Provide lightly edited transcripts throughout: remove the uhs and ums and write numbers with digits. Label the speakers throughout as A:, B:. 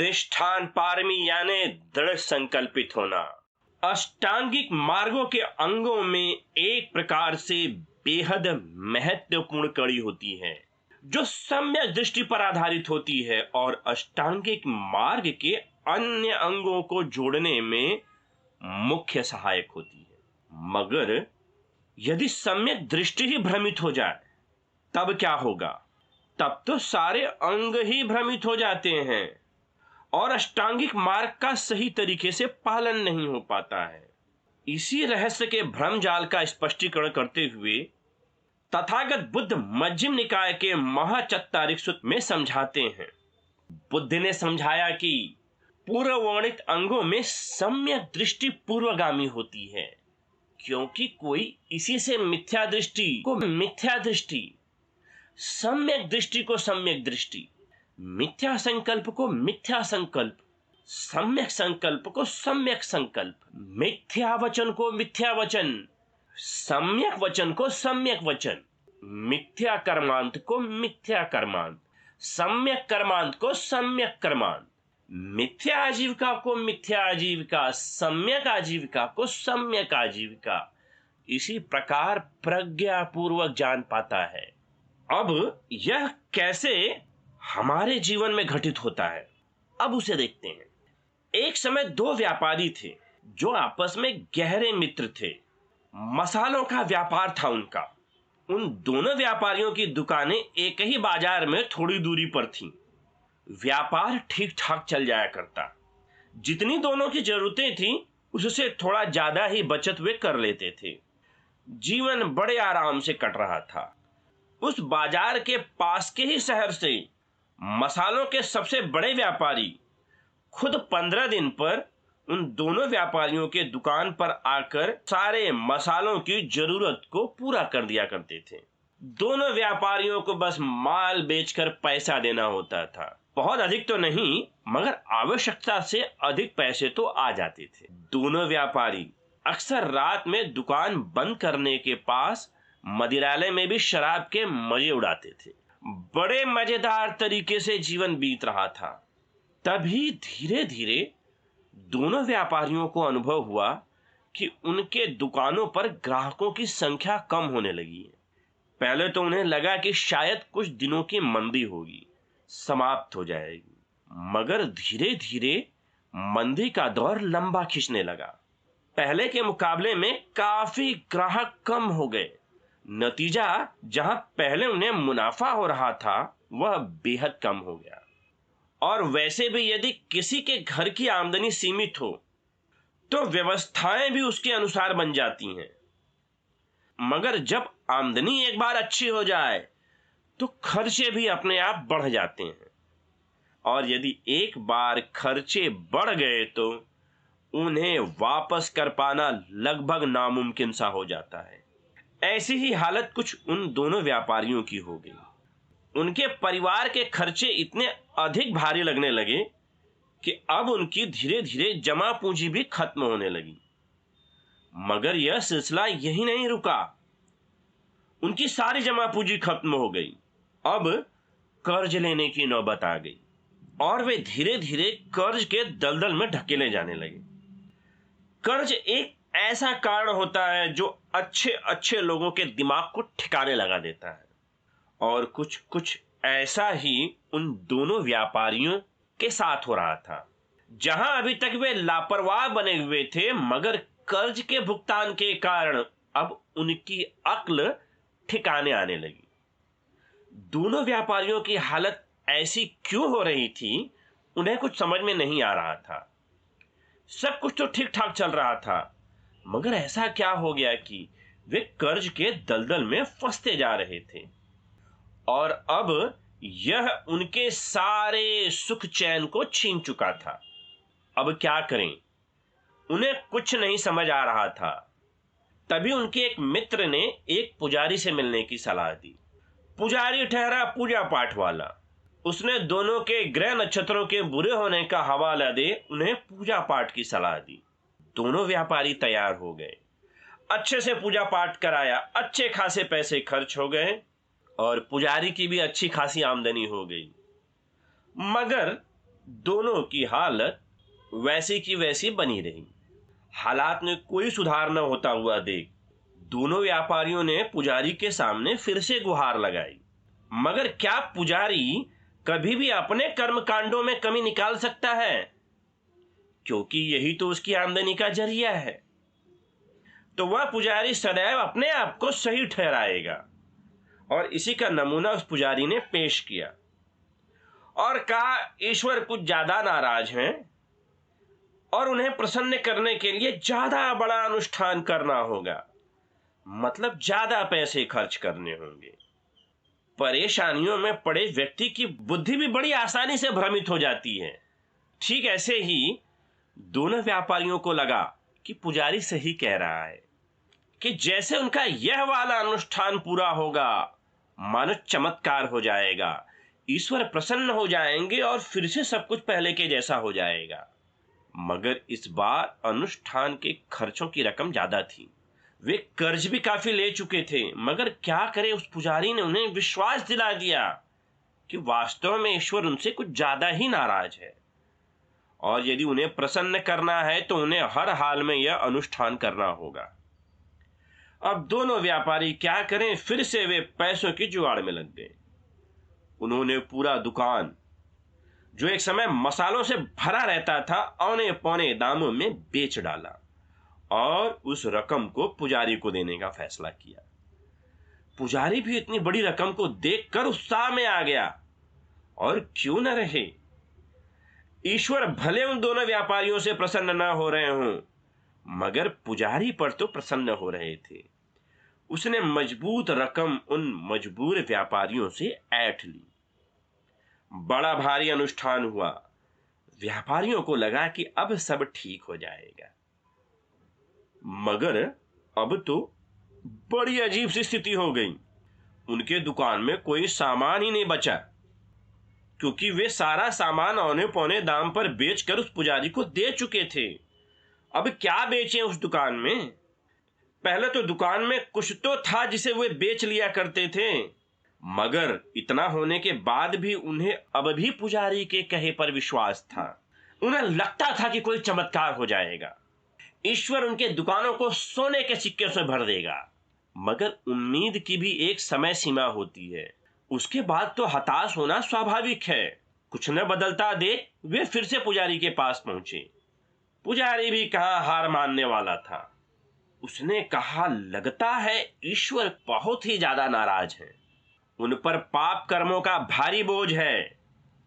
A: अधिष्ठान पारमी यानी दृढ़ संकल्पित होना। अष्टांगिक मार्गों के अंगों में एक प्रकार से बेहद महत्वपूर्ण कड़ी होती है जो सम्यक दृष्टि पर आधारित होती है और अष्टांगिक मार्ग के अन्य अंगों को जोड़ने में मुख्य सहायक होती है। मगर यदि सम्यक दृष्टि ही भ्रमित हो जाए तब क्या होगा? तब तो सारे अंग ही भ्रमित हो जाते हैं और अष्टांगिक मार्ग का सही तरीके से पालन नहीं हो पाता है। इसी रहस्य के भ्रम जाल का स्पष्टीकरण करते हुए तथागत बुद्ध मध्यम निकाय के महाचत्तारिक सूत्र में समझाते हैं। बुद्ध ने समझाया कि पूर्व वर्णित अंगों में सम्यक दृष्टि पूर्वगामी होती है, क्योंकि कोई इसी से मिथ्या दृष्टि को मिथ्या दृष्टि, सम्यक दृष्टि को सम्यक दृष्टि, मिथ्या संकल्प को मिथ्या संकल्प, सम्यक संकल्प को सम्यक संकल्प, मिथ्या वचन को मिथ्या वचन, सम्यक वचन को सम्यक वचन, मिथ्या कर्मांत को मिथ्या कर्मांत, सम्यक कर्मांत को सम्यक कर्मांत, मिथ्या आजीविका को मिथ्या आजीविका, सम्यक आजीविका को सम्यक आजीविका, इसी प्रकार प्रज्ञा पूर्वक जान पाता है। अब यह कैसे हमारे जीवन में घटित होता है, अब उसे देखते हैं। एक समय दो व्यापारी थे जो आपस में गहरे मित्र थे। मसालों का व्यापार था उनका। उन दोनों व्यापारियों की दुकानें एक ही बाजार में थोड़ी दूरी पर थीं। व्यापार ठीक ठाक चल जाया करता। जितनी दोनों की जरूरतें थीं उससे थोड़ा ज्यादा ही बचत वे कर लेते थे। जीवन बड़े आराम से कट रहा था। उस बाजार के पास के ही शहर से मसालों के सबसे बड़े व्यापारी खुद 15 दिन पर उन दोनों व्यापारियों के दुकान पर आकर सारे मसालों की जरूरत को पूरा कर दिया करते थे। दोनों व्यापारियों को बस माल बेचकर पैसा देना होता था। बहुत अधिक तो नहीं, मगर आवश्यकता से अधिक पैसे तो आ जाते थे। दोनों व्यापारी अक्सर रात में दुकान बंद करने के पास मदिरालय में भी शराब के मजे उड़ाते थे। बड़े मजेदार तरीके से जीवन बीत रहा था। तभी धीरे धीरे दोनों व्यापारियों को अनुभव हुआ कि उनके दुकानों पर ग्राहकों की संख्या कम होने लगी है। पहले तो उन्हें लगा कि शायद कुछ दिनों की मंदी होगी, समाप्त हो जाएगी, मगर धीरे धीरे मंदी का दौर लंबा खींचने लगा। पहले के मुकाबले में काफी ग्राहक कम हो गए। नतीजा जहां पहले उन्हें मुनाफा हो रहा था वह बेहद कम हो गया। और वैसे भी यदि किसी के घर की आमदनी सीमित हो तो व्यवस्थाएं भी उसके अनुसार बन जाती हैं, मगर जब आमदनी एक बार अच्छी हो जाए तो खर्चे भी अपने आप बढ़ जाते हैं। और यदि एक बार खर्चे बढ़ गए तो उन्हें वापस कर पाना लगभग नामुमकिन सा हो जाता है। ऐसी ही हालत कुछ उन दोनों व्यापारियों की हो गई। उनके परिवार के खर्चे इतने अधिक भारी लगने लगे कि अब उनकी धीरे धीरे जमा पूंजी भी खत्म होने लगी। मगर यह सिलसिला यही नहीं रुका। उनकी सारी जमा पूंजी खत्म हो गई। अब कर्ज लेने की नौबत आ गई और वे धीरे धीरे कर्ज के दलदल में ढकेले जाने लगे। कर्ज एक ऐसा कारण होता है जो अच्छे अच्छे लोगों के दिमाग को ठिकाने लगा देता है। और कुछ ऐसा ही उन दोनों व्यापारियों के साथ हो रहा था। जहां अभी तक वे लापरवाह बने हुए थे, मगर कर्ज के भुगतान के कारण अब उनकी अक्ल ठिकाने आने लगी। दोनों व्यापारियों की हालत ऐसी क्यों हो रही थी, उन्हें कुछ समझ में नहीं आ रहा था। सब कुछ तो ठीक ठाक चल रहा था, मगर ऐसा क्या हो गया कि वे कर्ज के दलदल में फंसते जा रहे थे और अब यह उनके सारे सुख चैन को छीन चुका था। अब क्या करें, उन्हें कुछ नहीं समझ आ रहा था। तभी उनके एक मित्र ने एक पुजारी से मिलने की सलाह दी। पुजारी ठहरा पूजा पाठ वाला। उसने दोनों के ग्रह नक्षत्रों के बुरे होने का हवाला दे उन्हें पूजा पाठ की सलाह दी। दोनों व्यापारी तैयार हो गए। अच्छे से पूजा पाठ कराया। अच्छे खासे पैसे खर्च हो गए और पुजारी की भी अच्छी खासी आमदनी हो गई। मगर दोनों की हालत वैसी की वैसी बनी रही। हालात में कोई सुधार न होता हुआ देख दोनों व्यापारियों ने पुजारी के सामने फिर से गुहार लगाई। मगर क्या पुजारी कभी भी अपने कर्म कांडों में कमी निकाल सकता है? क्योंकि यही तो उसकी आमदनी का जरिया है। तो वह पुजारी सदैव अपने आप को सही ठहराएगा। और इसी का नमूना उस पुजारी ने पेश किया और कहा, ईश्वर कुछ ज्यादा नाराज हैं और उन्हें प्रसन्न करने के लिए ज्यादा बड़ा अनुष्ठान करना होगा, मतलब ज्यादा पैसे खर्च करने होंगे। परेशानियों में पड़े व्यक्ति की बुद्धि भी बड़ी आसानी से भ्रमित हो जाती है। ठीक ऐसे ही दोनों व्यापारियों को लगा कि पुजारी सही कह रहा है कि जैसे उनका यह वाला अनुष्ठान पूरा होगा, मानो चमत्कार हो जाएगा, ईश्वर प्रसन्न हो जाएंगे और फिर से सब कुछ पहले के जैसा हो जाएगा। मगर इस बार अनुष्ठान के खर्चों की रकम ज्यादा थी। वे कर्ज भी काफी ले चुके थे। मगर क्या करे, उस पुजारी ने उन्हें विश्वास दिला दिया कि वास्तव में ईश्वर उनसे कुछ ज्यादा ही नाराज है और यदि उन्हें प्रसन्न करना है तो उन्हें हर हाल में यह अनुष्ठान करना होगा। अब दोनों व्यापारी क्या करें, फिर से वे पैसों की जुगाड़ में लग गए। उन्होंने पूरा दुकान, जो एक समय मसालों से भरा रहता था, औने पौने दामों में बेच डाला और उस रकम को पुजारी को देने का फैसला किया। पुजारी भी इतनी बड़ी रकम को देखकर उत्साह में आ गया। और क्यों न रहे, ईश्वर भले उन दोनों व्यापारियों से प्रसन्न न हो रहे हों, मगर पुजारी पर तो प्रसन्न हो रहे थे। उसने मजबूत रकम उन मजबूर व्यापारियों से ऐंठ ली। बड़ा भारी अनुष्ठान हुआ। व्यापारियों को लगा कि अब सब ठीक हो जाएगा। मगर अब तो बड़ी अजीब सी स्थिति हो गई। उनके दुकान में कोई सामान ही नहीं बचा, क्योंकि वे सारा सामान औने पौने दाम पर बेचकर उस पुजारी को दे चुके थे। अब क्या बेचें उस दुकान में? पहले तो दुकान में कुछ तो था जिसे वे बेच लिया करते थे, मगर इतना होने के बाद भी उन्हें अब भी पुजारी के कहे पर विश्वास था। उन्हें लगता था कि कोई चमत्कार हो जाएगा, ईश्वर उनके दुकानों को सोने के सिक्के से भर देगा। मगर उम्मीद की भी एक समय सीमा होती है, उसके बाद तो हताश होना स्वाभाविक है। कुछ न बदलता देख वे फिर से पुजारी के पास पहुंचे। पुजारी भी कहाँ हार मानने वाला था। उसने कहा, लगता है ईश्वर बहुत ही ज्यादा नाराज है, उन पर पाप कर्मों का भारी बोझ है।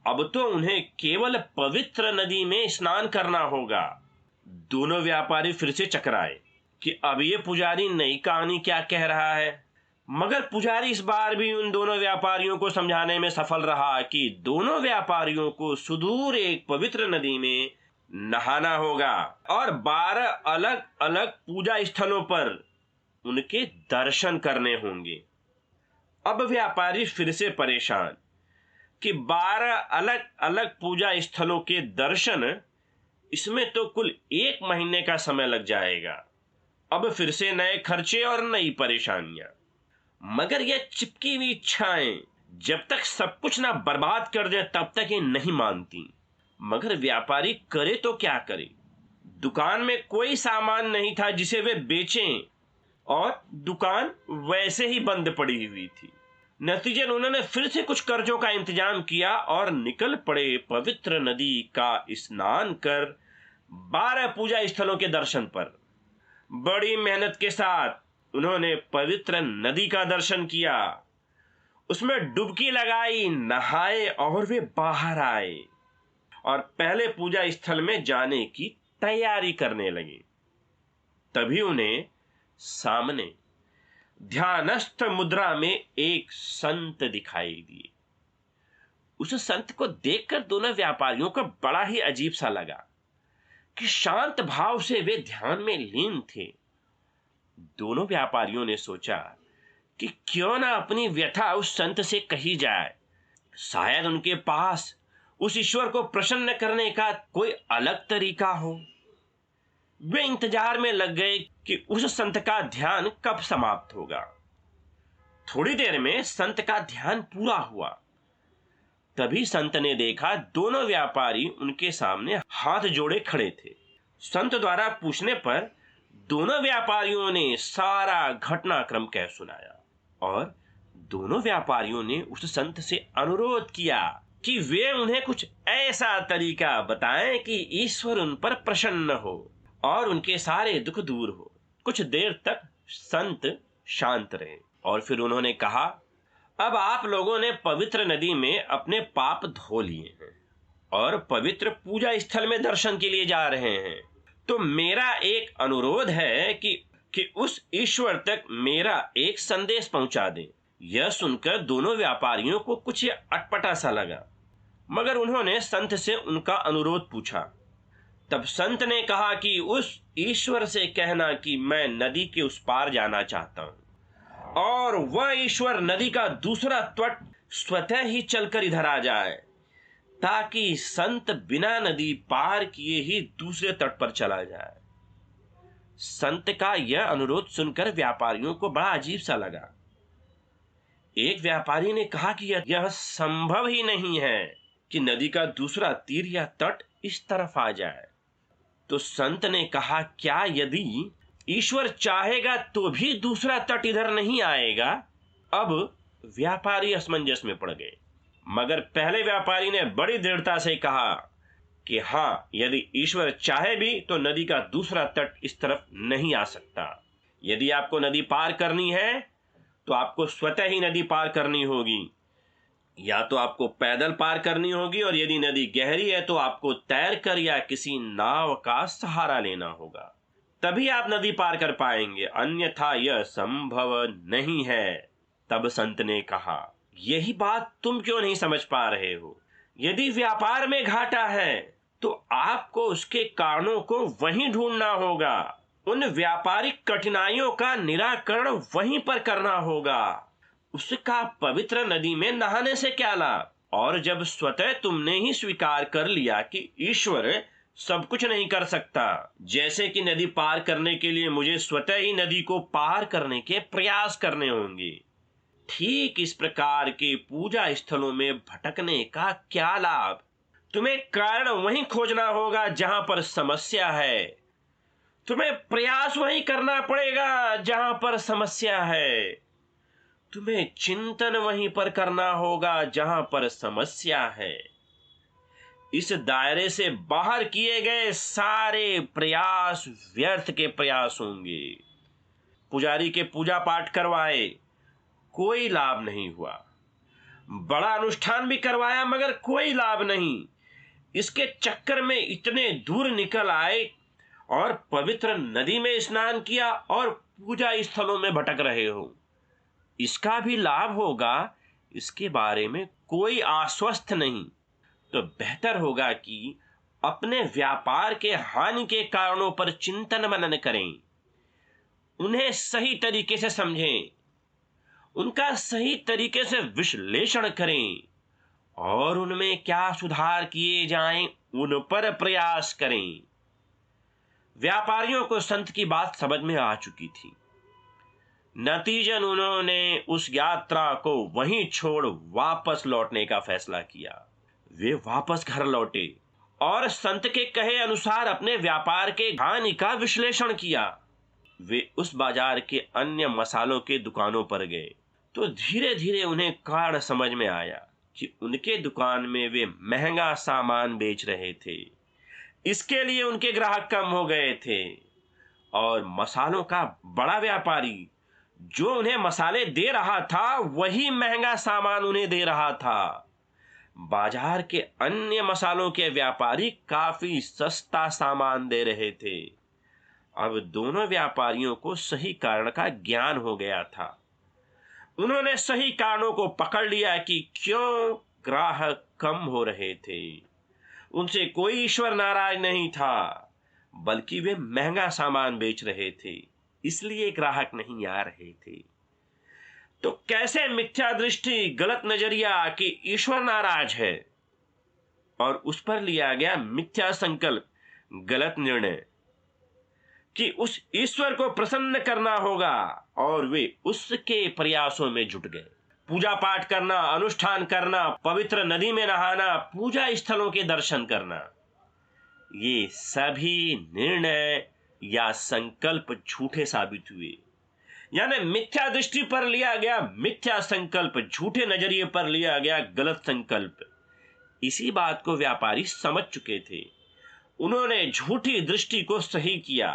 A: अब तो उन्हें केवल पवित्र नदी में स्नान करना होगा। दोनों व्यापारी फिर से चकराए कि अब ये पुजारी नई कहानी क्या कह रहा है। मगर पुजारी इस बार भी उन दोनों व्यापारियों को समझाने में सफल रहा कि दोनों व्यापारियों को सुदूर एक पवित्र नदी में नहाना होगा और 12 अलग अलग पूजा स्थलों पर उनके दर्शन करने होंगे। अब व्यापारी फिर से परेशान कि 12 अलग अलग पूजा स्थलों के दर्शन, इसमें तो कुल 1 महीने का समय लग जाएगा। अब फिर से नए खर्चे और नई परेशानियां। मगर यह चिपकी हुई इच्छाएं जब तक सब कुछ ना बर्बाद कर दे तब तक ये नहीं मानती। मगर व्यापारी करे तो क्या करे? दुकान में कोई सामान नहीं था जिसे वे बेचें और दुकान वैसे ही बंद पड़ी हुई थी। नतीजन उन्होंने फिर से कुछ कर्जों का इंतजाम किया और निकल पड़े पवित्र नदी का स्नान कर 12 पूजा स्थलों के दर्शन पर। बड़ी मेहनत के साथ उन्होंने पवित्र नदी का दर्शन किया, उसमें डुबकी लगाई, नहाए और वे बाहर आए और पहले पूजा स्थल में जाने की तैयारी करने लगे। तभी उन्हें सामने ध्यानस्थ मुद्रा में एक संत दिखाई दिए। उस संत को देखकर दोनों व्यापारियों को बड़ा ही अजीब सा लगा कि शांत भाव से वे ध्यान में लीन थे। दोनों व्यापारियों ने सोचा कि क्यों ना अपनी व्यथा उस संत से कही जाए, शायद उनके पास उस ईश्वर को प्रसन्न करने का कोई अलग तरीका हो। वे इंतजार में लग गए कि उस संत का ध्यान कब समाप्त होगा। थोड़ी देर में संत का ध्यान पूरा हुआ। तभी संत ने देखा दोनों व्यापारी उनके सामने हाथ जोड़े खड़े थे। संत द्वारा पूछने पर दोनों व्यापारियों ने सारा घटनाक्रम कह सुनाया और दोनों व्यापारियों ने उस संत से अनुरोध किया कि वे उन्हें कुछ ऐसा तरीका बताएं कि ईश्वर उन पर प्रसन्न हो और उनके सारे दुख दूर हो। कुछ देर तक संत शांत रहे और फिर उन्होंने कहा, अब आप लोगों ने पवित्र नदी में अपने पाप धो लिए हैं और पवित्र पूजा स्थल में दर्शन के लिए जा रहे हैं, तो मेरा एक अनुरोध है कि उस ईश्वर तक मेरा एक संदेश पहुंचा दें। यह सुनकर दोनों व्यापारियों को कुछ अटपटा सा लगा, मगर उन्होंने संत से उनका अनुरोध पूछा। तब संत ने कहा कि उस ईश्वर से कहना कि मैं नदी के उस पार जाना चाहता हूं और वह ईश्वर नदी का दूसरा तट स्वतः ही चलकर इधर आ जाए, ताकि संत बिना नदी पार किए ही दूसरे तट पर चला जाए। संत का यह अनुरोध सुनकर व्यापारियों को बड़ा अजीब सा लगा। एक व्यापारी ने कहा कि यह संभव ही नहीं है कि नदी का दूसरा तीर या तट इस तरफ आ जाए। तो संत ने कहा, क्या यदि ईश्वर चाहेगा तो भी दूसरा तट इधर नहीं आएगा? अब व्यापारी असमंजस में पड़ गए, मगर पहले व्यापारी ने बड़ी दृढ़ता से कहा कि हाँ, यदि ईश्वर चाहे भी तो नदी का दूसरा तट इस तरफ नहीं आ सकता। यदि आपको नदी पार करनी है तो आपको स्वतः ही नदी पार करनी होगी, या तो आपको पैदल पार करनी होगी, और यदि नदी गहरी है तो आपको तैरकर या किसी नाव का सहारा लेना होगा, तभी आप नदी पार कर पाएंगे, अन्यथा यह संभव नहीं है। तब संत ने कहा, यही बात तुम क्यों नहीं समझ पा रहे हो? यदि व्यापार में घाटा है तो आपको उसके कारणों को वहीं ढूंढना होगा, उन व्यापारिक कठिनाइयों का निराकरण वहीं पर करना होगा। उसका पवित्र नदी में नहाने से क्या लाभ? और जब स्वतः तुमने ही स्वीकार कर लिया कि ईश्वर सब कुछ नहीं कर सकता, जैसे कि नदी पार करने के लिए मुझे स्वतः ही नदी को पार करने के प्रयास करने होंगे, ठीक इस प्रकार के पूजा स्थलों में भटकने का क्या लाभ? तुम्हें कारण वहीं खोजना होगा जहां पर समस्या है, तुम्हें प्रयास वहीं करना पड़ेगा जहां पर समस्या है, तुम्हें चिंतन वहीं पर करना होगा जहां पर समस्या है। इस दायरे से बाहर किए गए सारे प्रयास व्यर्थ के प्रयास होंगे। पुजारी के पूजा पाठ करवाए, कोई लाभ नहीं हुआ, बड़ा अनुष्ठान भी करवाया मगर कोई लाभ नहीं। इसके चक्कर में इतने दूर निकल आए और पवित्र नदी में स्नान किया और पूजा स्थलों में भटक रहे हो। इसका भी लाभ होगा, इसके बारे में कोई आश्वस्त नहीं। तो बेहतर होगा कि अपने व्यापार के हानि के कारणों पर चिंतन मनन करें, उन्हें सही तरीके से समझें, उनका सही तरीके से विश्लेषण करें और उनमें क्या सुधार किए जाएं उन पर प्रयास करें। व्यापारियों को संत की बात समझ में आ चुकी थी। नतीजन उन्होंने उस यात्रा को वहीं छोड़ वापस लौटने का फैसला किया। वे वापस घर लौटे और संत के कहे अनुसार अपने व्यापार के हानि का विश्लेषण किया। वे उस बाजार के अन्य मसालों के दुकानों पर गए तो धीरे धीरे उन्हें कारण समझ में आया कि उनके दुकान में वे महंगा सामान बेच रहे थे, इसके लिए उनके ग्राहक कम हो गए थे। और मसालों का बड़ा व्यापारी जो उन्हें मसाले दे रहा था वही महंगा सामान उन्हें दे रहा था। बाजार के अन्य मसालों के व्यापारी काफी सस्ता सामान दे रहे थे। अब दोनों व्यापारियों को सही कारण का ज्ञान हो गया था। उन्होंने सही कारणों को पकड़ लिया कि क्यों ग्राहक कम हो रहे थे। उनसे कोई ईश्वर नाराज नहीं था, बल्कि वे महंगा सामान बेच रहे थे, इसलिए ग्राहक नहीं आ रहे थे। तो कैसे मिथ्या दृष्टि, गलत नजरिया कि ईश्वर नाराज है और उस पर लिया गया मिथ्या संकल्प, गलत निर्णय कि उस ईश्वर को प्रसन्न करना होगा, और वे उसके प्रयासों में जुट गए। पूजा पाठ करना, अनुष्ठान करना, पवित्र नदी में नहाना, पूजा स्थलों के दर्शन करना, ये सभी निर्णय या संकल्प झूठे साबित हुए। यानी मिथ्या दृष्टि पर लिया गया मिथ्या संकल्प, झूठे नजरिए पर लिया गया गलत संकल्प। इसी बात को व्यापारी समझ चुके थे। उन्होंने झूठी दृष्टि को सही किया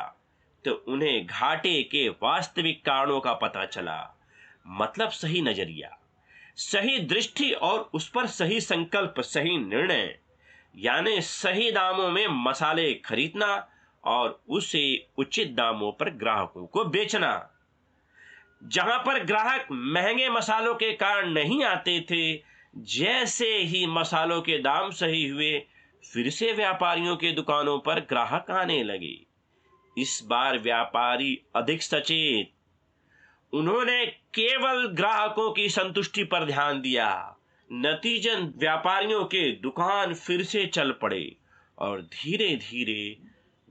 A: तो उन्हें घाटे के वास्तविक कारणों का पता चला। मतलब सही नजरिया, सही दृष्टि और उस पर सही संकल्प, सही निर्णय, यानी सही दामों में मसाले खरीदना और उसे उचित दामों पर ग्राहकों को बेचना। जहां पर ग्राहक महंगे मसालों के कारण नहीं आते थे, जैसे ही मसालों के दाम सही हुए, फिर से व्यापारियों के दुकानों पर ग्राहक आने लगे। इस बार व्यापारी अधिक सचेत, उन्होंने केवल ग्राहकों की संतुष्टि पर ध्यान दिया। नतीजन व्यापारियों के दुकान फिर से चल पड़े और धीरे धीरे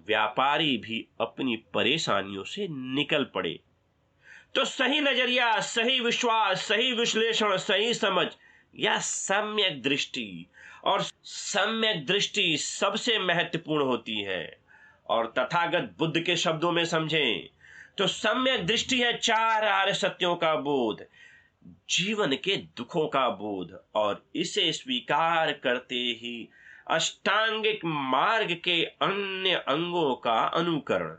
A: व्यापारी भी अपनी परेशानियों से निकल पड़े। तो सही नजरिया, सही विश्वास, सही विश्लेषण, सही समझ या सम्यक दृष्टि, और सम्यक दृष्टि सबसे महत्वपूर्ण होती है। और तथागत बुद्ध के शब्दों में समझें तो सम्यक दृष्टि है 4 आर्य सत्यों का बोध, जीवन के दुखों का बोध, और इसे स्वीकार करते ही अष्टांगिक मार्ग के अन्य अंगों का अनुकरण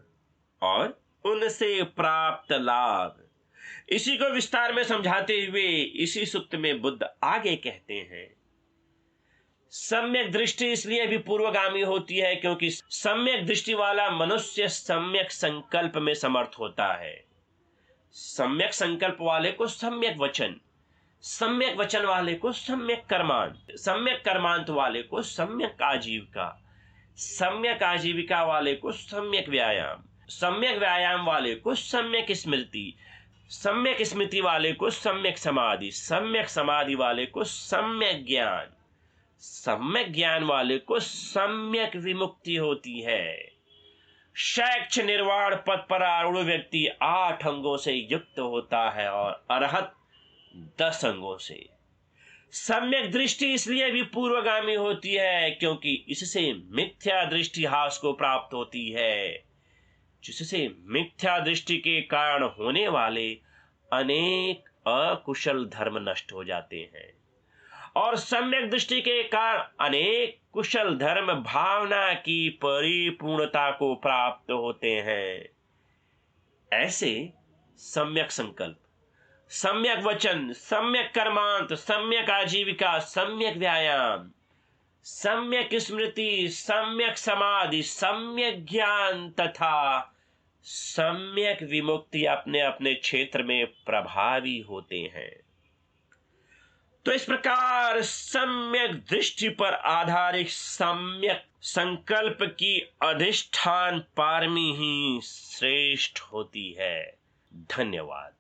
A: और उनसे प्राप्त लाभ। इसी को विस्तार में समझाते हुए इसी सूक्त में बुद्ध आगे कहते हैं, सम्यक दृष्टि इसलिए भी पूर्वगामी होती है क्योंकि सम्यक दृष्टि वाला मनुष्य सम्यक संकल्प में समर्थ होता है। सम्यक संकल्प वाले को सम्यक वचन वाले को सम्यक कर्मांत, सम्यक कर्मांत वाले को सम्यक आजीविका, सम्यक आजीविका वाले को सम्यक व्यायाम, सम्यक व्यायाम वाले को सम्यक स्मृति, सम्यक स्मृति वाले को सम्यक समाधि, सम्यक समाधि वाले को सम्यक ज्ञान, सम्यक ज्ञान वाले को सम्यक विमुक्ति होती है। शैक्ष निर्वाण पद पर आरूढ़ व्यक्ति 8 अंगों से युक्त होता है और अरहत 10 अंगों से। सम्यक दृष्टि इसलिए भी पूर्वगामी होती है क्योंकि इससे मिथ्या दृष्टि हास को प्राप्त होती है, जिससे मिथ्या दृष्टि के कारण होने वाले अनेक अकुशल धर्म नष्ट हो जाते हैं और सम्यक दृष्टि के कारण अनेक कुशल धर्म भावना की परिपूर्णता को प्राप्त होते हैं। ऐसे सम्यक संकल्प, सम्यक वचन, सम्यक कर्मांत, सम्यक आजीविका, सम्यक व्यायाम, सम्यक स्मृति, सम्यक समाधि, सम्यक ज्ञान तथा सम्यक विमुक्ति अपने अपने क्षेत्र में प्रभावी होते हैं। तो इस प्रकार सम्यक दृष्टि पर आधारित सम्यक संकल्प की अधिष्ठान पारमी ही श्रेष्ठ होती है। धन्यवाद।